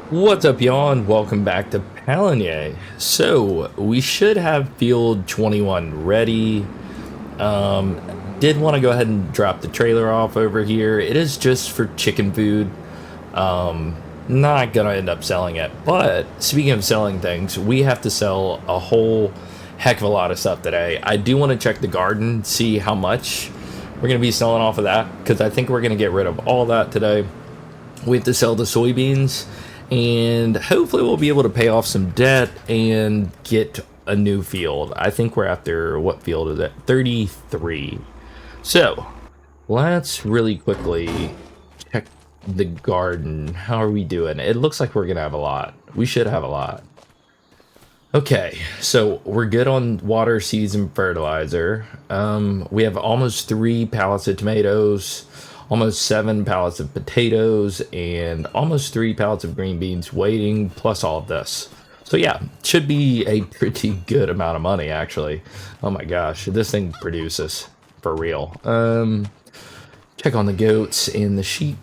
What's up, y'all, and welcome back to Pallegney. So, we should have field 21 ready. Did want to go ahead and drop the trailer off over here. It is just for chicken food. Not gonna end up selling it. But, speaking of selling things, we have to sell a whole heck of a lot of stuff today. I do want to check the garden, see how much we're going to be selling off of that, because I think we're going to get rid of all that today. We have to sell the soybeans, and hopefully we'll be able to pay off some debt and get a new field. I think we're after, what field is it? 33. So let's really quickly check the garden. How are we doing? It looks like we're gonna have a lot. We should have a lot. Okay, so we're good on water, seeds, and fertilizer. We have almost 3 pallets of tomatoes, almost 7 pallets of potatoes, and almost 3 pallets of green beans waiting, plus all of this. So yeah, should be a pretty good amount of money, actually. Oh my gosh, this thing produces, for real. Check on the goats and the sheep.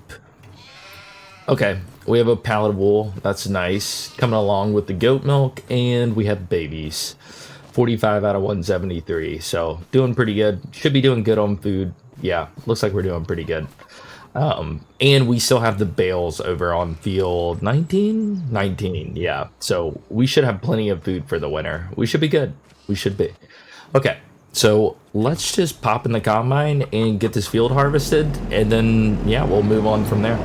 Okay, we have a pallet of wool. That's nice. Coming along with the goat milk, and we have babies. 45 out of 173. So doing pretty good. Should be doing good on food. Yeah, looks like we're doing pretty good. And we still have the bales over on field 19? 19, yeah. So we should have plenty of food for the winter. We should be good. We should be. Okay, so let's just pop in the combine and get this field harvested, and then, yeah, we'll move on from there.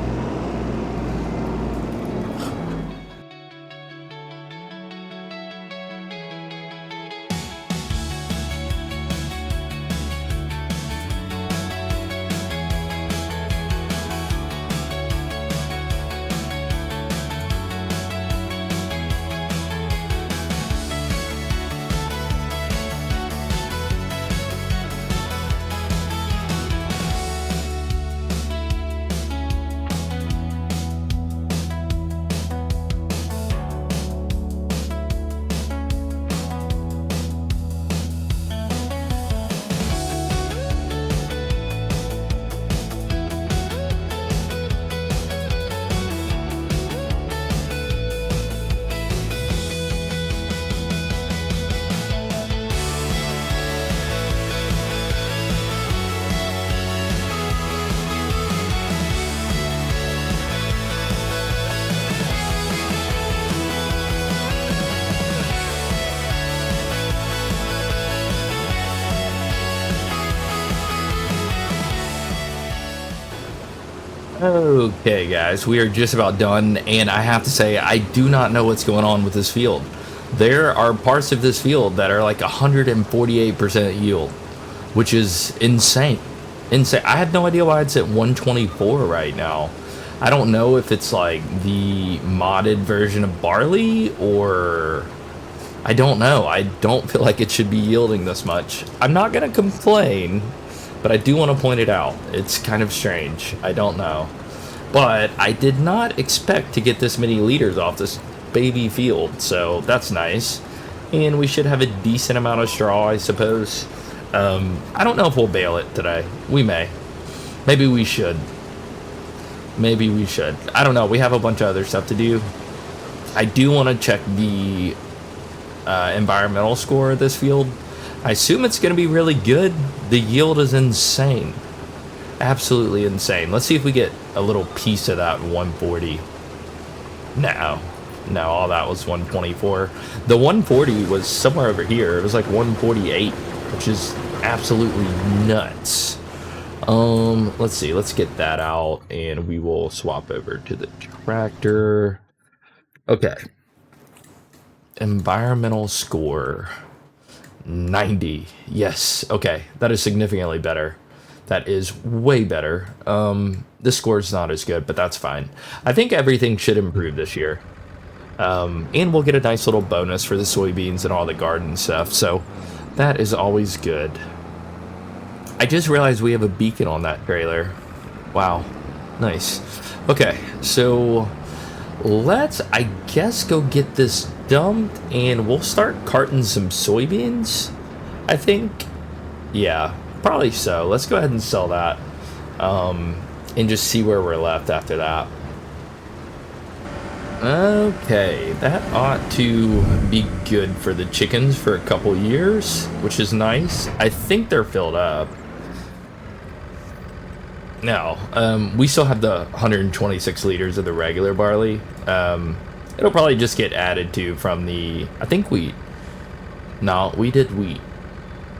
Okay, guys, we are just about done, and I have to say, I do not know what's going on with this field. There are parts of this field that are like 148% yield, which is insane. Insane. I have no idea why it's at 124 right now. I don't know if it's like the modded version of barley, or I don't know. I don't feel like it should be yielding this much. I'm not going to complain, but I do want to point it out. It's kind of strange. I don't know. But I did not expect to get this many liters off this baby field, so that's nice. And we should have a decent amount of straw, I suppose. I don't know if we'll bale it today. We may. Maybe we should. Maybe we should. I don't know. We have a bunch of other stuff to do. I do want to check the environmental score of this field. I assume it's going to be really good. The yield is insane. Absolutely insane. Let's see if we get a little piece of that 140. No, all that was 124. The 140 was somewhere over here. It was like 148, which is absolutely nuts. Let's see. Let's get that out, and we will swap over to the tractor. Okay. Environmental score. 90. Yes. Okay. That is significantly better. That is way better. This score is not as good, but that's fine. I think everything should improve this year. And we'll get a nice little bonus for the soybeans and all the garden stuff. So that is always good. I just realized we have a beacon on that trailer. Wow. Nice. Okay. So let's, I guess, go get this dumped, and we'll start carting some soybeans, I think. Yeah, probably so. Let's go ahead and sell that, and just see where we're left after that. Okay, that ought to be good for the chickens for a couple years, which is nice. I think they're filled up. Now, we still have the 126 liters of the regular barley. It'll probably just get added to from the, I think wheat. No, we did wheat.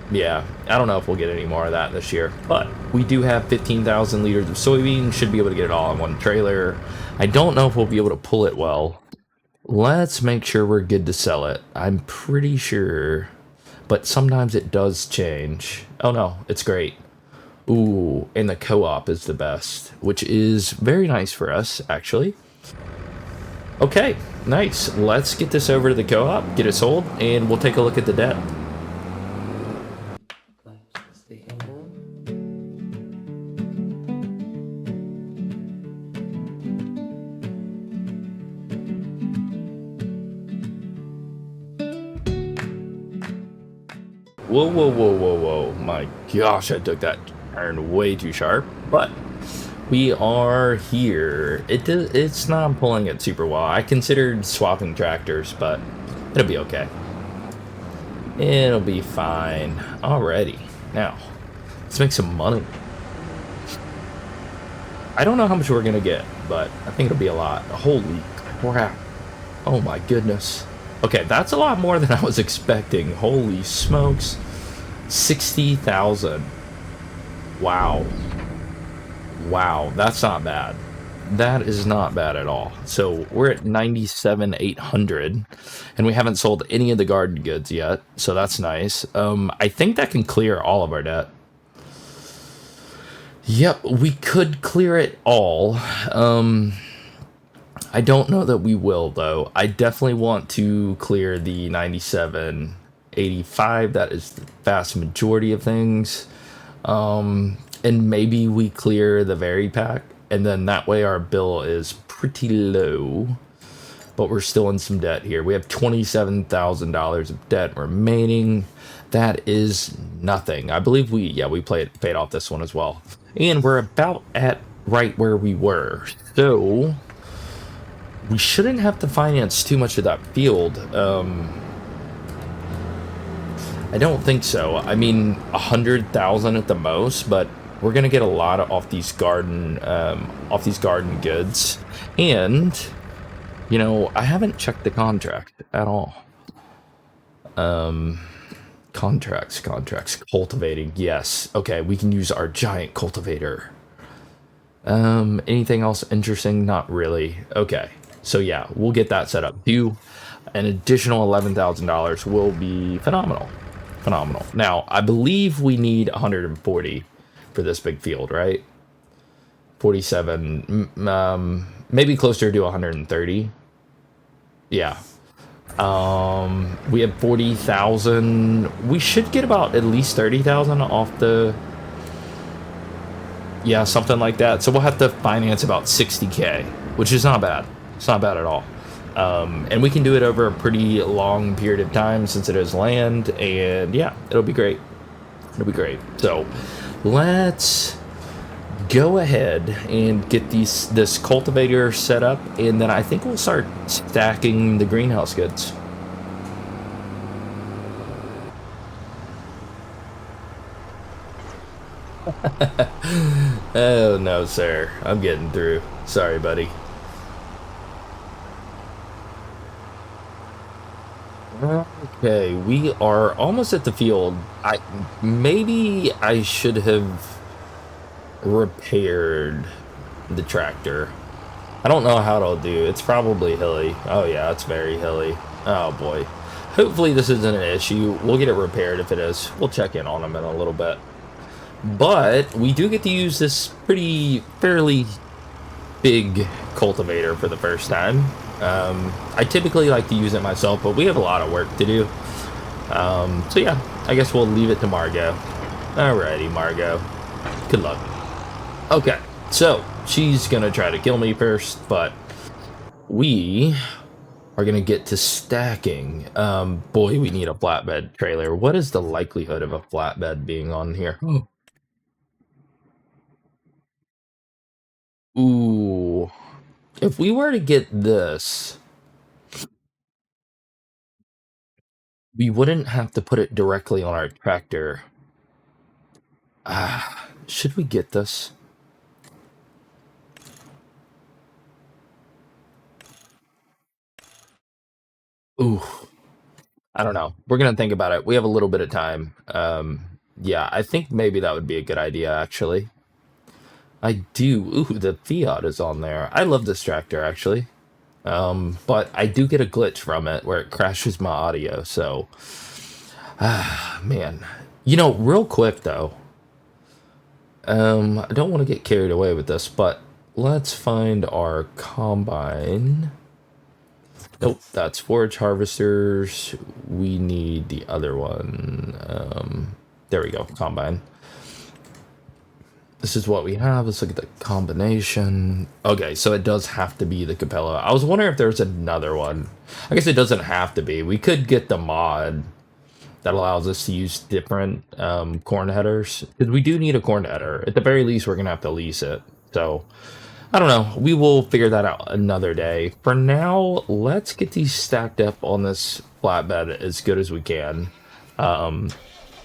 Yeah, I don't know if we'll get any more of that this year, but we do have 15,000 liters of soybean. Should be able to get it all on one trailer. I don't know if we'll be able to pull it well. Let's make sure we're good to sell it. I'm pretty sure, but sometimes it does change. Oh no, it's great. Ooh, and the co-op is the best, which is very nice for us, actually. Okay, nice. Let's get this over to the co-op, get it sold, and we'll take a look at the debt. Whoa, whoa, whoa, whoa, whoa. My gosh, I took that turn way too sharp. But we are here. It's not pulling it super well. I considered swapping tractors, but it'll be okay. It'll be fine. Alrighty. Now, let's make some money. I don't know how much we're going to get, but I think it'll be a lot. Holy crap. Oh my goodness. Okay, that's a lot more than I was expecting. Holy smokes. 60,000. Wow. Wow, that's not bad. That is not bad at all. So we're at 97,800, and we haven't sold any of the garden goods yet, so that's nice. I think that can clear all of our debt. Yep, we could clear it all. I don't know that we will, though. I definitely want to clear the 9785. That is the vast majority of things. And maybe we clear the Very Pack, and then that way our bill is pretty low. But we're still in some debt here. We have $27,000 of debt remaining. That is nothing. I believe we paid off this one as well. And we're about at right where we were. So we shouldn't have to finance too much of that field. I don't think so. I mean, 100,000 at the most, but we're gonna get a lot off these garden goods. And you know, I haven't checked the contract at all. Contracts, cultivating. Yes. Okay, we can use our giant cultivator. Anything else interesting? Not really. Okay. So yeah, we'll get that set up. Do an additional $11,000 will be phenomenal. Phenomenal. Now, I believe we need 140 for this big field, right? 47, maybe closer to 130. Yeah. We have 40,000. We should get about at least 30,000 off the, yeah, something like that. So we'll have to finance about 60K, which is not bad. It's not bad at all. And we can do it over a pretty long period of time since it is land, and yeah, it'll be great. It'll be great. So let's go ahead and get this cultivator set up, and then I think we'll start stacking the greenhouse goods. Oh no, sir. I'm getting through. Sorry, buddy. Okay, we are almost at the field. Maybe I should have repaired the tractor. I don't know how it'll do. It's probably hilly. Oh yeah, it's very hilly. Oh boy. Hopefully this isn't an issue. We'll get it repaired if it is. We'll check in on them in a little bit. But we do get to use this fairly big cultivator for the first time. I typically like to use it myself, but we have a lot of work to do. So yeah, I guess we'll leave it to Margot. Alrighty, Margot. Good luck. Okay, so she's gonna try to kill me first, but we are gonna get to stacking. Boy, we need a flatbed trailer. What is the likelihood of a flatbed being on here? Ooh. If we were to get this, we wouldn't have to put it directly on our tractor. Should we get this? Ooh, I don't know. We're gonna think about it. We have a little bit of time. Yeah, I think maybe that would be a good idea, actually. I do. Ooh, the Fiat is on there. I love this tractor, actually. But I do get a glitch from it where it crashes my audio, so... man. You know, real quick, though. I don't want to get carried away with this, but let's find our combine. Nope, that's forage harvesters. We need the other one. There we go, combine. This is what we have. Let's look at the combination. Okay, so it does have to be the Capella. I was wondering if there's another one. I guess it doesn't have to be. We could get the mod that allows us to use different corn headers. Because we do need a corn header. At the very least, we're going to have to lease it. So, I don't know. We will figure that out another day. For now, let's get these stacked up on this flatbed as good as we can.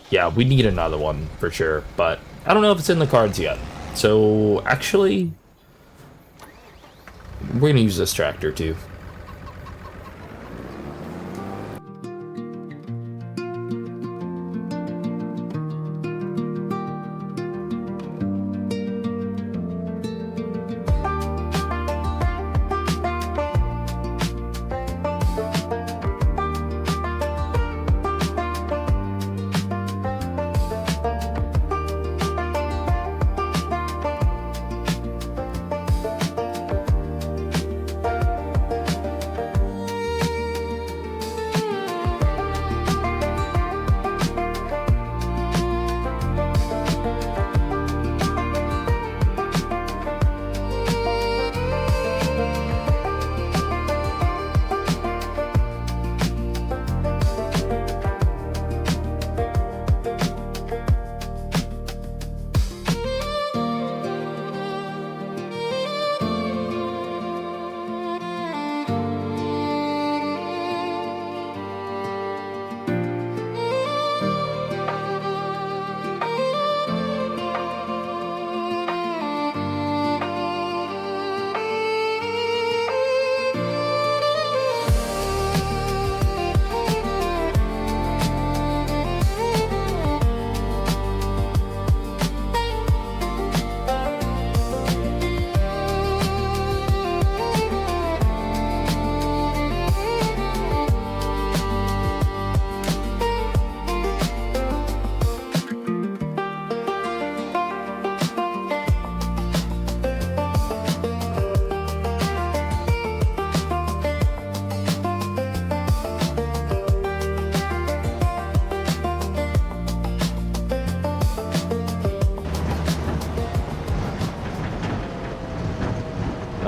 Yeah, we need another one for sure. But I don't know if it's in the cards yet. So, actually, we're going to use this tractor too.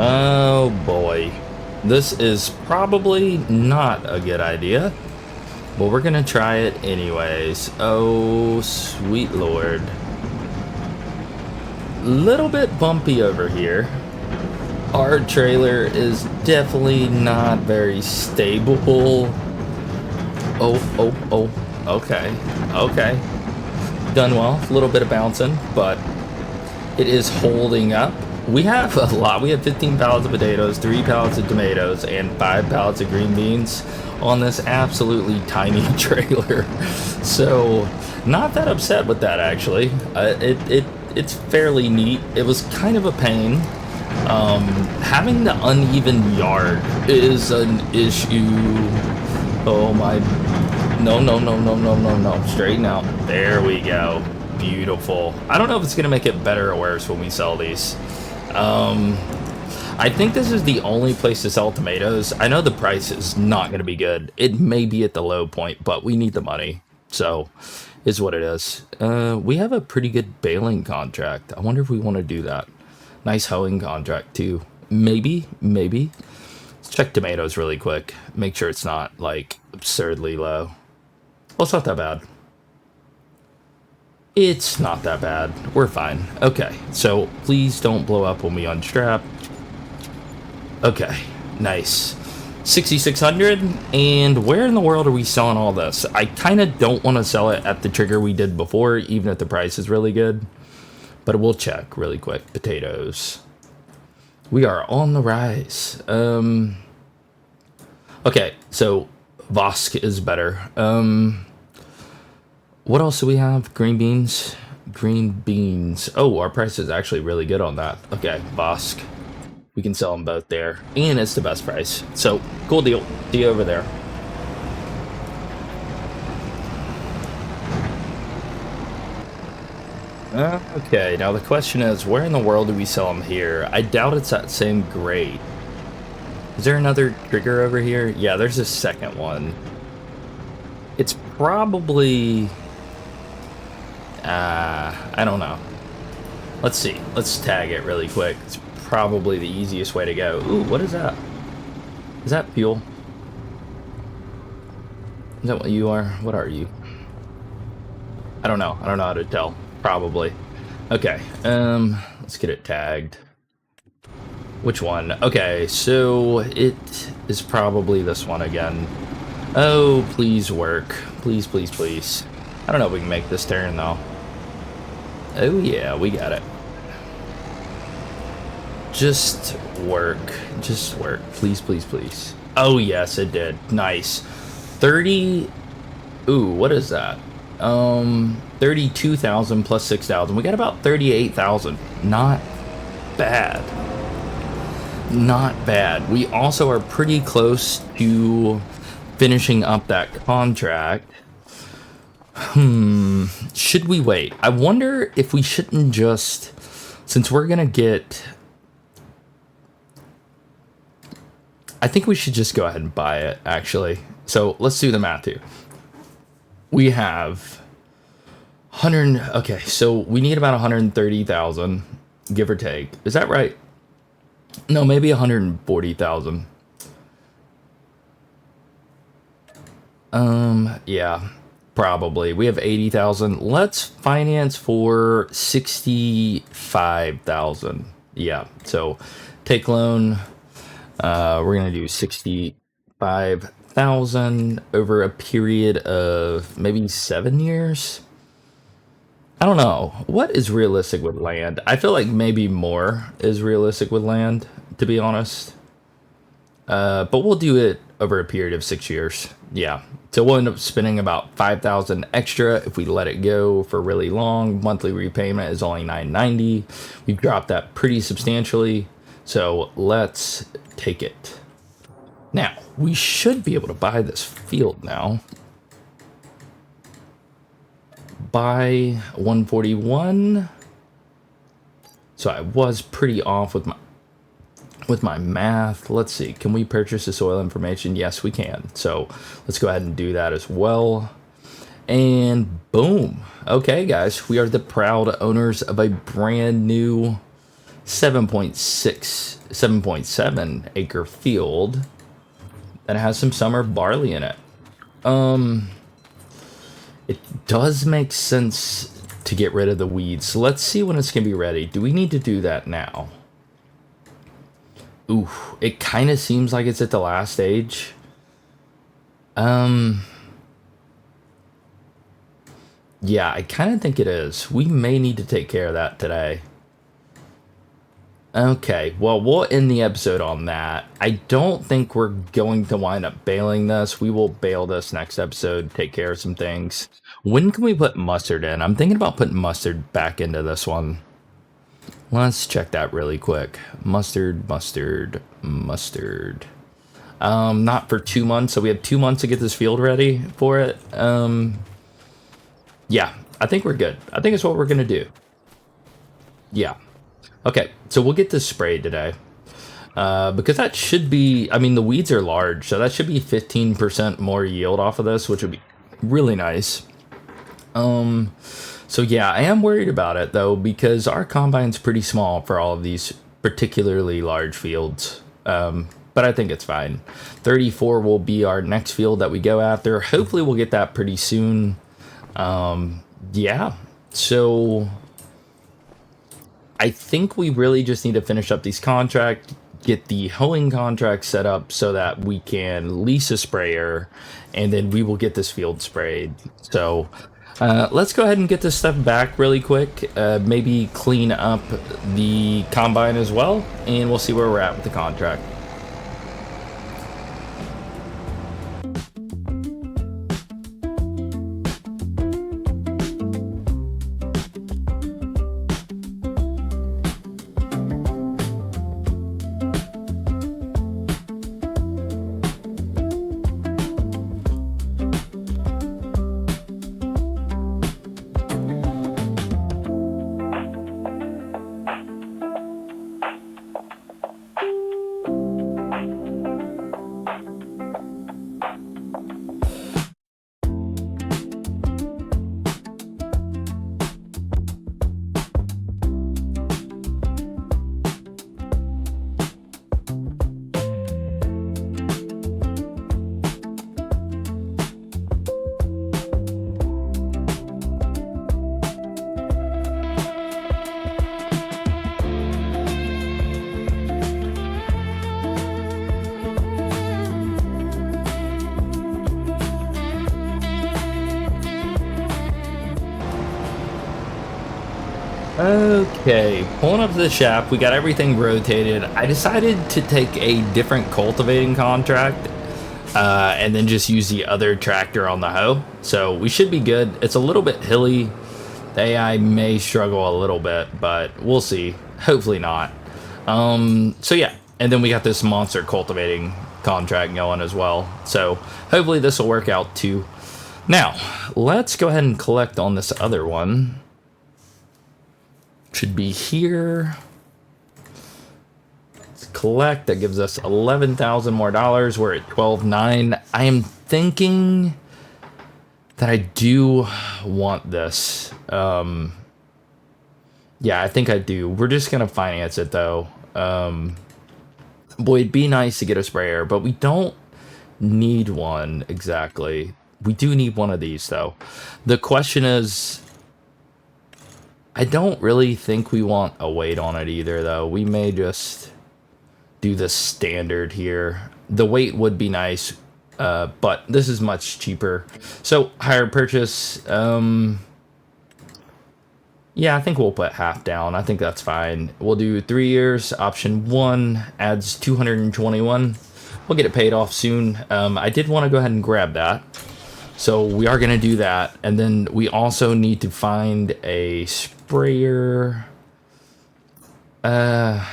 Oh boy. This is probably not a good idea, but we're gonna try it anyways. Oh, sweet lord. Little bit bumpy over here. Our trailer is definitely not very stable. Oh, okay, okay. Done well, a little bit of bouncing, but it is holding up. We have a lot. We have 15 pallets of potatoes, 3 pallets of tomatoes, and 5 pallets of green beans on this absolutely tiny trailer. So, not that upset with that, actually. It's fairly neat. It was kind of a pain. Having the uneven yard is an issue. Oh my. No. Straighten out. There we go. Beautiful. I don't know if it's going to make it better or worse when we sell these. I think this is the only place to sell tomatoes. I know the price is not going to be good. It may be at the low point, but we need the money. So, is what it is. We have a pretty good baling contract. I wonder if we want to do that. Nice hoeing contract, too. Maybe. Let's check tomatoes really quick. Make sure it's not, like, absurdly low. Well, it's not that bad. It's not that bad. We're fine. Okay, so please don't blow up when we unstrap. Okay, nice. 6,600. And where in the world are we selling all this? I kind of don't want to sell it at the trigger we did before, even if the price is really good. But we'll check really quick. Potatoes. We are on the rise. Okay, so Vosk is better. What else do we have? Green beans. Green beans. Oh, our price is actually really good on that. Okay, Vosk. We can sell them both there. And it's the best price. So, cool deal. See you over there. Okay, now the question is, where in the world do we sell them here? I doubt it's that same grade. Is there another trigger over here? Yeah, there's a second one. It's probably... I don't know. Let's see. Let's tag it really quick. It's probably the easiest way to go. Ooh, what is that? Is that fuel? Is that what you are? What are you? I don't know. I don't know how to tell. Probably. Okay. Let's get it tagged. Which one? Okay, so it is probably this one again. Oh, please work. Please, please, please. I don't know if we can make this turn, though. Oh, yeah, we got it. Just work. Just work. Please, please, please. Oh, yes, it did. Nice. 30... Ooh, what is that? 32,000 plus 6,000. We got about 38,000. Not bad. Not bad. We also are pretty close to finishing up that contract. Should we wait? I wonder if we shouldn't just, since we're gonna get, I think we should just go ahead and buy it, actually. So let's do the math here. We have 100, okay, so we need about 130,000, give or take. Is that right? No, maybe 140,000. Yeah, probably. We have 80,000. Let's finance for 65,000. Yeah, so take loan. We're gonna do 65,000 over a period of maybe 7 years. I don't know. What is realistic with land? I feel like maybe more is realistic with land, to be honest. But we'll do it over a period of 6 years. Yeah. So we'll end up spending about 5,000 extra if we let it go for really long. Monthly repayment is only $990. We've dropped that pretty substantially. So let's take it. Now, we should be able to buy this field now. Buy 141. So I was pretty off with my math. Let's see, can we purchase the soil information? Yes, we can. So let's go ahead and do that as well. And boom. Okay, guys, we are the proud owners of a brand new 7.7 acre field that has some summer barley in it. It does make sense to get rid of the weeds. So let's see when it's going to be ready. Do we need to do that now? Ooh, it kind of seems like it's at the last stage. Yeah, I kind of think it is. We may need to take care of that today. Okay, well, we'll end the episode on that. I don't think we're going to wind up bailing this. We will bail this next episode, take care of some things. When can we put mustard in? I'm thinking about putting mustard back into this one. Let's check that really quick. Mustard. Not for 2 months, so we have 2 months to get this field ready for it. Yeah, I think we're good. I think it's what we're gonna do. Yeah. Okay, so we'll get this sprayed today. Because that should be, I mean, the weeds are large, so that should be 15% more yield off of this, which would be really nice. So yeah, I am worried about it though, because our combine's pretty small for all of these particularly large fields. But I think it's fine. 34 will be our next field that we go after. Hopefully we'll get that pretty soon. Yeah, so I think we really just need to finish up these contracts, get the hoeing contract set up so that we can lease a sprayer, and then we will get this field sprayed. So let's go ahead and get this stuff back really quick. Maybe clean up the combine as well, and we'll see where we're at with the contract. Okay, pulling up to the shop, we got everything rotated. I decided to take a different cultivating contract and then just use the other tractor on the hoe. So we should be good. It's a little bit hilly. The AI may struggle a little bit, but we'll see. Hopefully not. So yeah, and then we got this monster cultivating contract going as well. So hopefully this will work out too. Now, let's go ahead and collect on this other one. Should be here. Let's collect. That gives us 11,000 more dollars. We're at 12,900. I am thinking that I do want this. Yeah, I think I do. We're just gonna finance it though. Boy, it'd be nice to get a sprayer, but we don't need one exactly. We do need one of these though. The question is, I don't really think we want a weight on it either, though. We may just do the standard here. The weight would be nice, but this is much cheaper. So, hire purchase. Yeah, I think we'll put half down. I think that's fine. We'll do 3 years. Option 1 adds 221. We'll get it paid off soon. I did want to go ahead and grab that. So we are going to do that. And then we also need to find a sprayer. Yeah,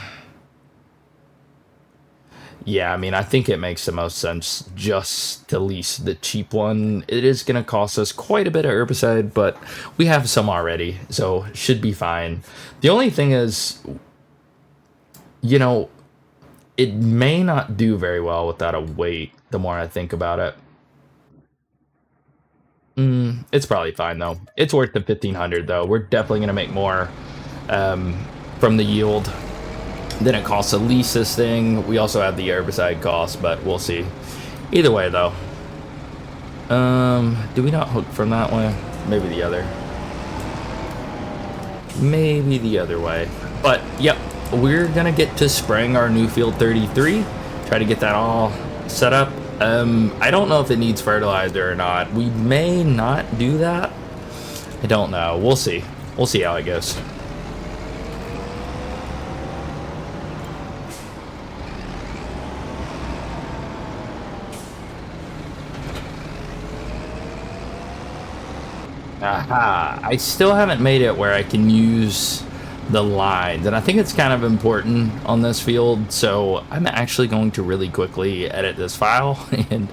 I mean, I think it makes the most sense just to lease the cheap one. It is going to cost us quite a bit of herbicide, but we have some already, so should be fine. The only thing is, you know, it may not do very well without a weight, the more I think about it. It's probably fine though. It's worth the 1,500 though. We're definitely gonna make more from the yield than it costs to lease this thing. We also have the herbicide cost, but we'll see. Either way though. Do we not hook from that way? Maybe the other. Maybe the other way. But yep, we're gonna get to spraying our new field 33. Try to get that all set up. I don't know if it needs fertilizer or not. We may not do that. I don't know. We'll see. We'll see how it goes. Aha. I still haven't made it where I can use the lines, and I think it's kind of important on this field, so I'm actually going to really quickly edit this file and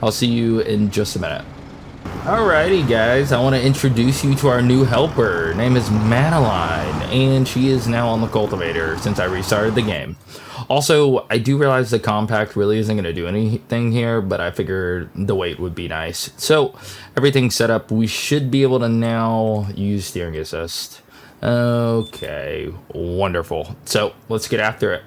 I'll see you in just a minute. Alrighty guys, I want to introduce you to our new helper. Her name is Madeline, and she is now on the cultivator since I restarted the game. Also, I do realize the compact really isn't going to do anything here, but I figured the weight would be nice. So everything's set up. We should be able to now use steering assist. Okay, wonderful. So let's get after it.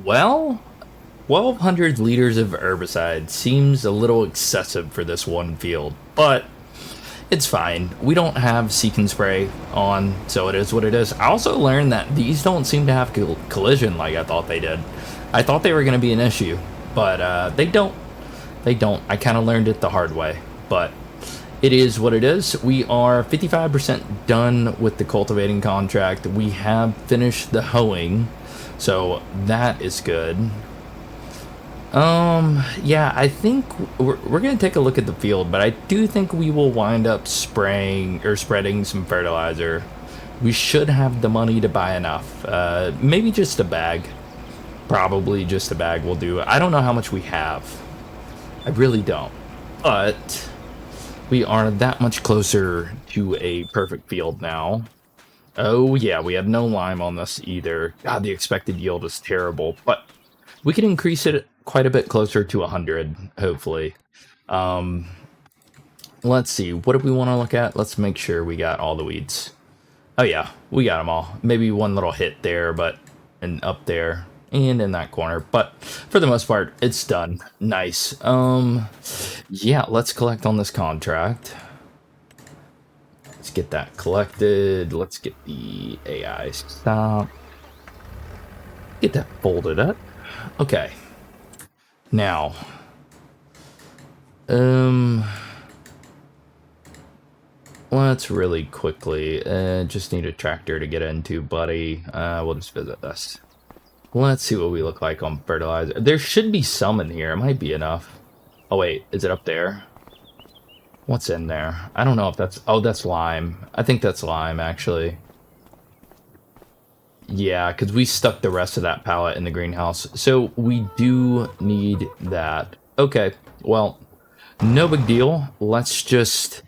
Well, 1,200 liters of herbicide seems a little excessive for this one field, but it's fine. We don't have seek and spray on, so it is what it is. I also learned that these don't seem to have collision like I thought they did. I thought they were going to be an issue, but they don't. They don't. I kind of learned it the hard way, but it is what it is. We are 55% done with the cultivating contract. We have finished the hoeing, so that is good. Yeah, I think we're gonna take a look at the field, but I do think we will wind up spraying or spreading some fertilizer. We should have the money to buy enough. Maybe just a bag. Probably just a bag will do. I don't know how much we have. I really don't. But we are that much closer to a perfect field now. Oh yeah, we have no lime on this either. God, the expected yield is terrible, but we can increase it quite a bit closer to 100, hopefully. Let's see, what do we want to look at? Let's make sure we got all the weeds. Oh yeah, we got them all. Maybe one little hit there, but and up there and in that corner, but for the most part, it's done. Nice. Yeah, let's collect on this contract. Let's get that collected. Let's get the AI stop. Get that folded up. Okay. Now, let's really quickly, just need a tractor to get into, buddy. We'll just visit this. Let's see what we look like on fertilizer. There should be some in here. It might be enough. Oh, wait. Is it up there? What's in there? I don't know if that's... Oh, that's lime. I think that's lime, actually. Yeah, because we stuck the rest of that pallet in the greenhouse. So we do need that. Okay, well, no big deal. Let's just...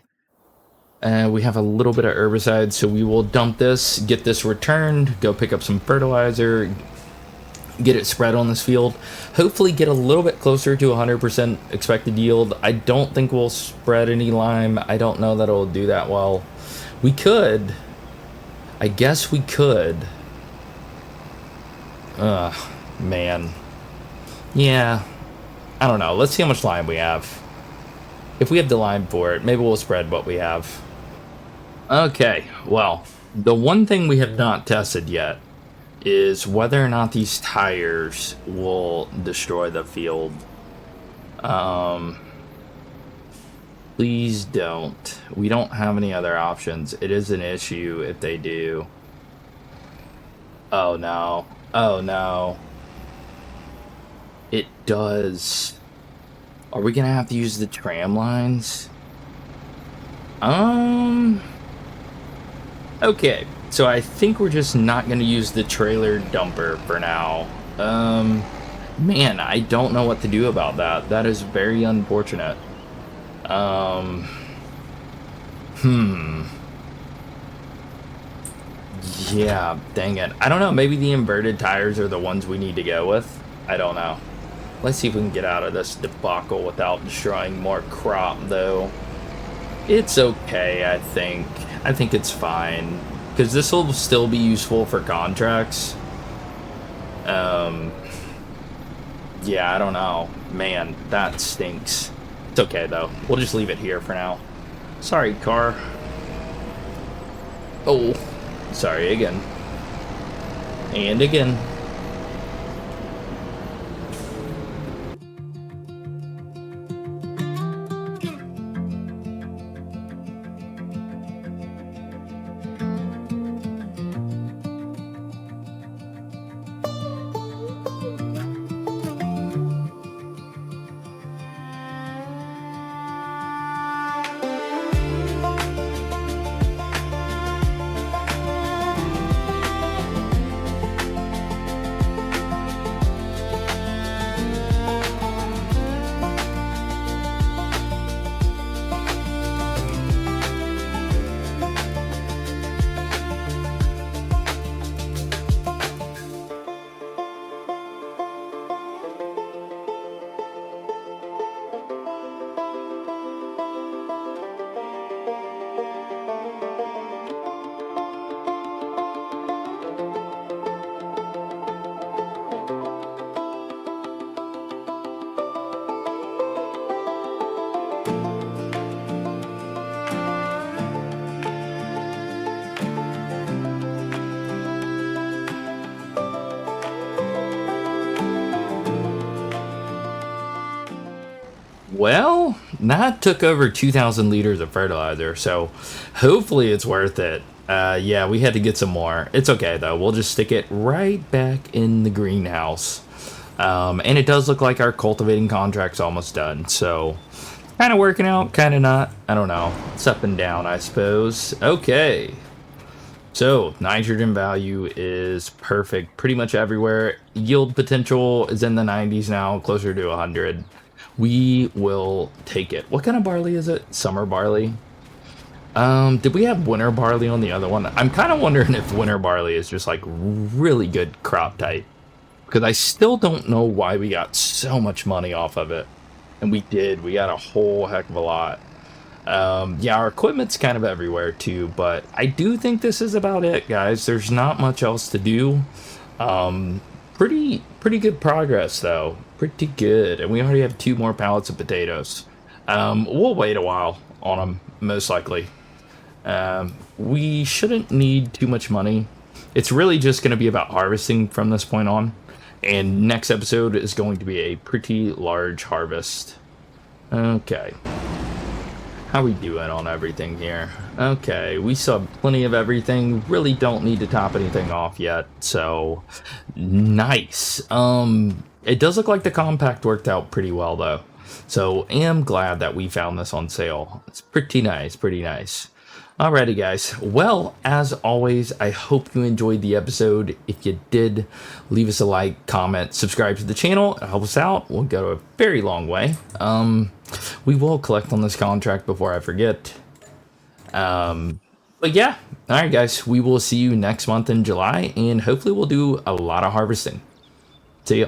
we have a little bit of herbicide, so we will dump this, get this returned, go pick up some fertilizer, get it spread on this field. Hopefully get a little bit closer to 100% expected yield. I don't think we'll spread any lime. I don't know that it'll do that well. We could. I guess we could. Ugh, man. Yeah, I don't know. Let's see how much lime we have. If we have the lime for it, maybe we'll spread what we have. Okay, well, the one thing we have not tested yet is whether or not these tires will destroy the field. Please don't. We don't have any other options. It is an issue if they do. Oh no. Oh no. It does. Are we gonna have to use the tram lines? Okay, so I think we're just not gonna use the trailer dumper for now. Man, I don't know what to do about that. That is very unfortunate. Yeah, dang it. I don't know, maybe the inverted tires are the ones we need to go with. I don't know. Let's see if we can get out of this debacle without destroying more crop, though. It's okay, I think. I think it's fine. Because this will still be useful for contracts. Yeah, I don't know. Man, that stinks. It's okay, though. We'll just leave it here for now. Sorry, car. Oh, sorry again. And again. Well, that took over 2,000 liters of fertilizer, so hopefully it's worth it. Yeah, we had to get some more. It's okay though. We'll just stick it right back in the greenhouse. And it does look like our cultivating contract's almost done, so kind of working out, kind of not. I don't know. It's up and down, I suppose. Okay. So, nitrogen value is perfect pretty much everywhere. Yield potential is in the 90s now, closer to 100. We will take it. What kind of barley is it? Summer barley? Did we have winter barley on the other one? I'm kind of wondering if winter barley is just like really good crop type. Because I still don't know why we got so much money off of it. And we did. We got a whole heck of a lot. Yeah, our equipment's kind of everywhere too, but I do think this is about it, guys. There's not much else to do. Pretty good progress though. Pretty good. And we already have 2 more pallets of potatoes. We'll wait a while on them, most likely. We shouldn't need too much money. It's really just going to be about harvesting from this point on. And next episode is going to be a pretty large harvest. Okay. How we doing on everything here? Okay, we subbed plenty of everything. Really don't need to top anything off yet, so nice. It does look like the compact worked out pretty well though. So am glad that we found this on sale. It's pretty nice, pretty nice. Alrighty guys, well, as always, I hope you enjoyed the episode. If you did, leave us a like, comment, subscribe to the channel. It helps us out. We'll go a very long way. We will collect on this contract before I forget. But yeah, alright guys, we will see you next month in July, and hopefully we'll do a lot of harvesting. See ya.